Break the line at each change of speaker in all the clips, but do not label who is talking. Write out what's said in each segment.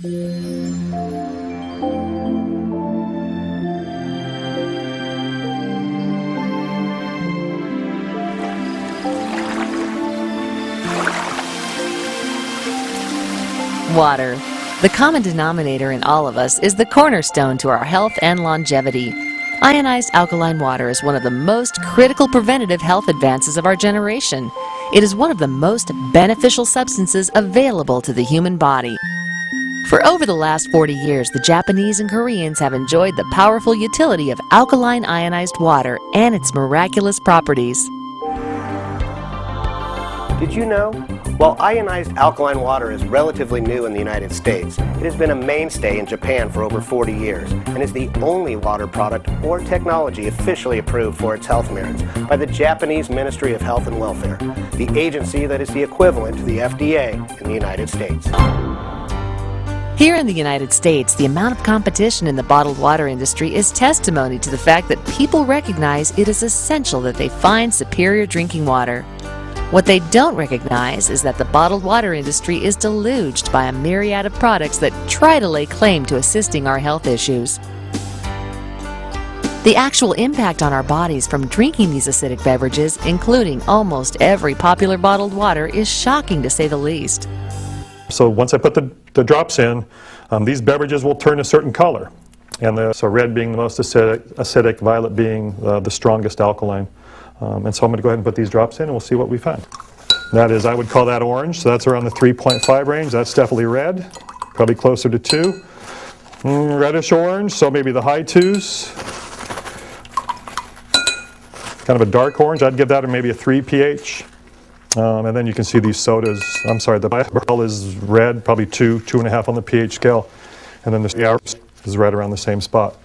Water. The common denominator in all of us is the cornerstone to our health and longevity. Ionized alkaline water is one of the most critical preventative health advances of our generation. It is one of the most beneficial substances available to the human body. For over the last 40 years, the Japanese and Koreans have enjoyed the powerful utility of alkaline ionized water and its miraculous properties.
Did you know? While ionized alkaline water is relatively new in the United States, it has been a mainstay in Japan for over 40 years and is the only water product or technology officially approved for its health merits by the Japanese Ministry of Health and Welfare, the agency that is the equivalent to the FDA in the United States.
Here in the United States, the amount of competition in the bottled water industry is testimony to the fact that people recognize it is essential that they find superior drinking water. What they don't recognize is that the bottled water industry is deluged by a myriad of products that try to lay claim to assisting our health issues. The actual impact on our bodies from drinking these acidic beverages, including almost every popular bottled water, is shocking to say the least.
So once I put the drops in, these beverages will turn a certain color. And so red being the most acidic, violet being the strongest alkaline. And so I'm going to go ahead and put these drops in and we'll see what we find. That is, I would call that orange, so that's around the 3.5 range. That's definitely red, probably closer to 2. Reddish orange, so maybe the high 2s. Kind of a dark orange, I'd give that maybe a 3 pH. And then you can see these sodas, the barrel is red, probably 2, 2.5 on the pH scale. And then the hour is right around the same spot.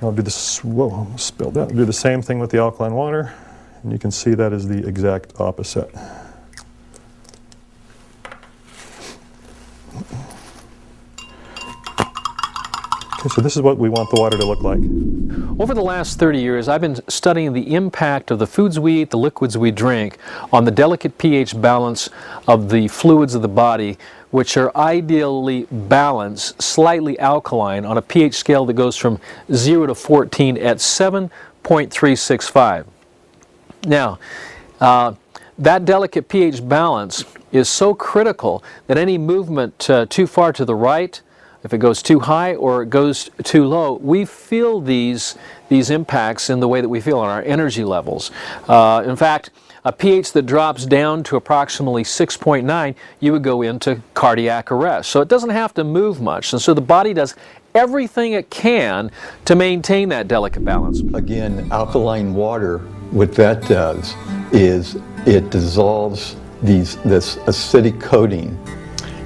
I'll do this, whoa, spilled that. I'll do the same thing with the alkaline water. And you can see that is the exact opposite. Okay, so this is what we want the water to look like.
Over the last 30 years, I've been studying the impact of the foods we eat, the liquids we drink, on the delicate pH balance of the fluids of the body, which are ideally balanced, slightly alkaline, on a pH scale that goes from 0 to 14 at 7.365. Now, that delicate pH balance is so critical that any movement too far to the right, if it goes too high or it goes too low, we feel these impacts in the way that we feel on our energy levels. In fact, a pH that drops down to approximately 6.9, you would go into cardiac arrest. So it doesn't have to move much. And so the body does everything it can to maintain that delicate balance.
Again, alkaline water, what that does is it dissolves this acidic coating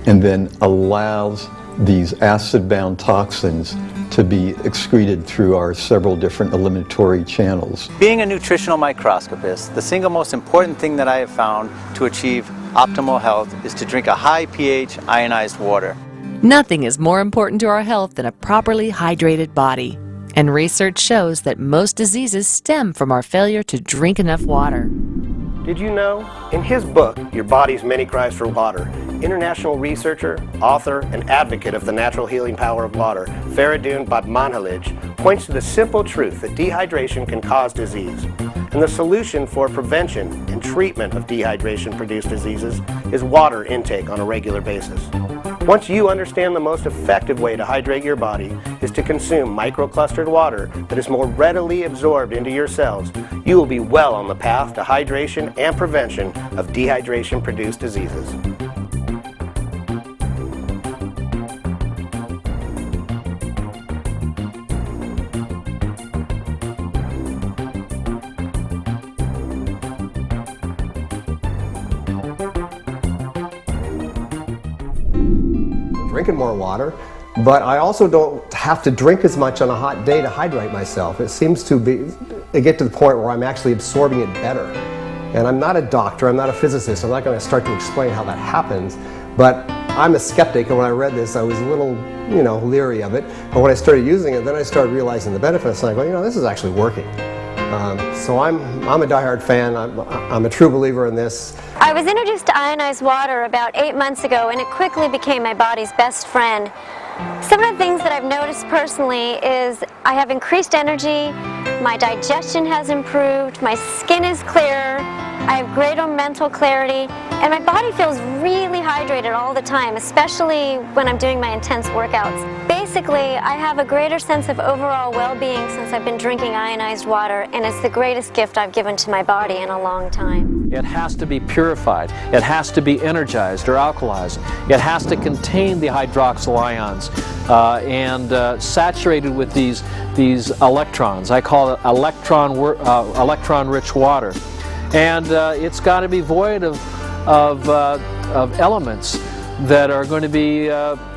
and then allows these acid-bound toxins to be excreted through our several different eliminatory channels.
Being a nutritional microscopist, the single most important thing that I have found to achieve optimal health is to drink a high pH ionized water.
Nothing is more important to our health than a properly hydrated body. And research shows that most diseases stem from our failure to drink enough water.
Did you know? In his book, Your Body's Many Cries for Water, international researcher, author, and advocate of the natural healing power of water, Feridun Badmanhalij, points to the simple truth that dehydration can cause disease. And the solution for prevention and treatment of dehydration-produced diseases is water intake on a regular basis. Once you understand the most effective way to hydrate your body is to consume microclustered water that is more readily absorbed into your cells, you will be well on the path to hydration and prevention of dehydration-produced diseases.
Drinking more water, but I also don't have to drink as much on a hot day to hydrate myself. It seems to get to the point where I'm actually absorbing it better. And I'm not a doctor, I'm not a physicist, I'm not going to start to explain how that happens, but I'm a skeptic, and when I read this I was a little, leery of it, but when I started using it, then I started realizing the benefits, and I go, this is actually working. So I'm a diehard fan, I'm a true believer in this.
I was introduced to ionized water about 8 months ago, and it quickly became my body's best friend. Some of the things that I've noticed personally is I have increased energy, my digestion has improved, my skin is clearer, I have greater mental clarity, and my body feels really hydrated all the time, especially when I'm doing my intense workouts. Basically, I have a greater sense of overall well-being since I've been drinking ionized water, and it's the greatest gift I've given to my body in a long time.
It has to be purified. It has to be energized or alkalized. It has to contain the hydroxyl ions and saturated with these electrons. I call it electron-rich water. And it's got to be void of elements that are going to be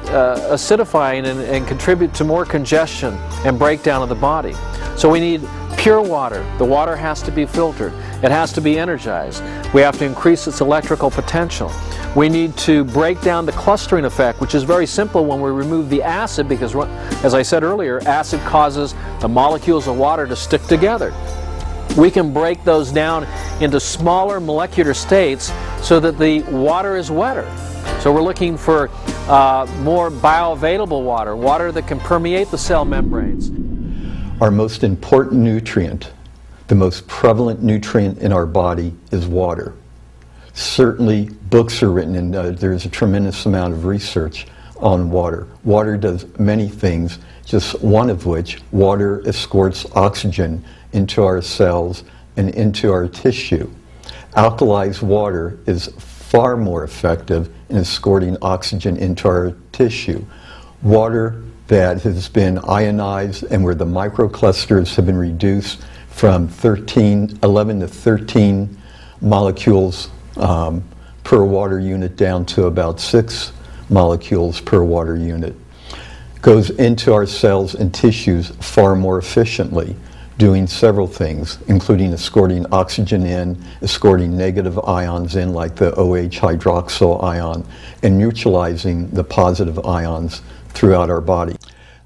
acidifying and contribute to more congestion and breakdown of the body. So we need pure water. The water has to be filtered. It has to be energized. We have to increase its electrical potential. We need to break down the clustering effect, which is very simple when we remove the acid, because, as I said earlier, acid causes the molecules of water to stick together. We can break those down into smaller molecular states so that the water is wetter. So we're looking for more bioavailable water, water that can permeate the cell membranes.
Our most important nutrient, the most prevalent nutrient in our body, is water. Certainly books are written and there's a tremendous amount of research on water. Water does many things, just one of which, water escorts oxygen into our cells and into our tissue. Alkalized water is far more effective in escorting oxygen into our tissue. Water that has been ionized and where the microclusters have been reduced from 11 to 13 molecules per water unit down to about 6 molecules per water unit, goes into our cells and tissues far more efficiently, doing several things, including escorting oxygen in, escorting negative ions in like the OH hydroxyl ion, and neutralizing the positive ions throughout our body.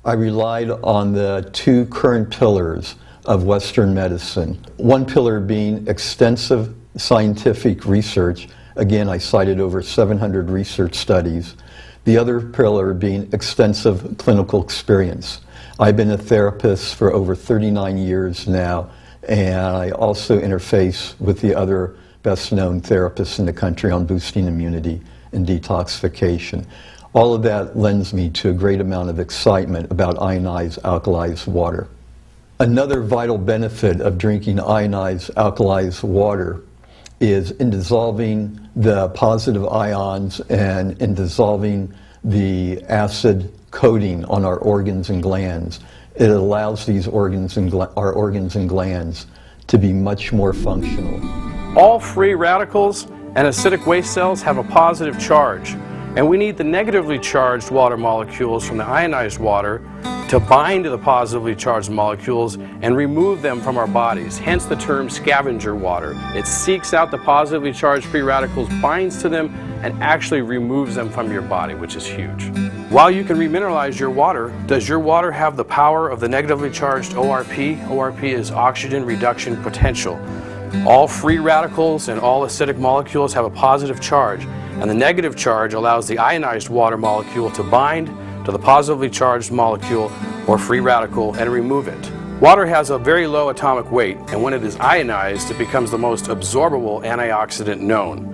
I relied on the two current pillars of Western medicine. One pillar being extensive scientific research. Again, I cited over 700 research studies. The other pillar being extensive clinical experience. I've been a therapist for over 39 years now, and I also interface with the other best-known therapists in the country on boosting immunity and detoxification. All of that lends me to a great amount of excitement about ionized alkalized water. Another vital benefit of drinking ionized alkalized water is in dissolving the positive ions and in dissolving the acid coating on our organs and glands. It allows these organs and our organs and glands to be much more functional.
All free radicals and acidic waste cells have a positive charge, and we need the negatively charged water molecules from the ionized water to bind to the positively charged molecules and remove them from our bodies, hence the term scavenger water. It seeks out the positively charged free radicals, binds to them, and actually removes them from your body, which is huge. While you can remineralize your water, does your water have the power of the negatively charged ORP? ORP is oxygen reduction potential. All free radicals and all acidic molecules have a positive charge, and the negative charge allows the ionized water molecule to bind to the positively charged molecule or free radical and remove it. Water has a very low atomic weight, and when it is ionized, it becomes the most absorbable antioxidant known.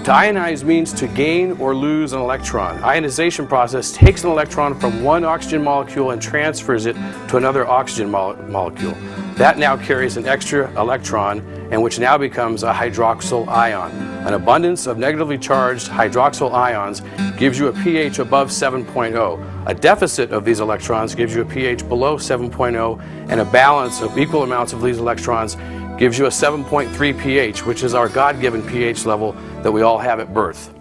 To ionize means to gain or lose an electron. Ionization process takes an electron from one oxygen molecule and transfers it to another oxygen molecule. That now carries an extra electron, and which now becomes a hydroxyl ion. An abundance of negatively charged hydroxyl ions gives you a pH above 7.0. A deficit of these electrons gives you a pH below 7.0, and a balance of equal amounts of these electrons gives you a 7.3 pH, which is our God-given pH level that we all have at birth.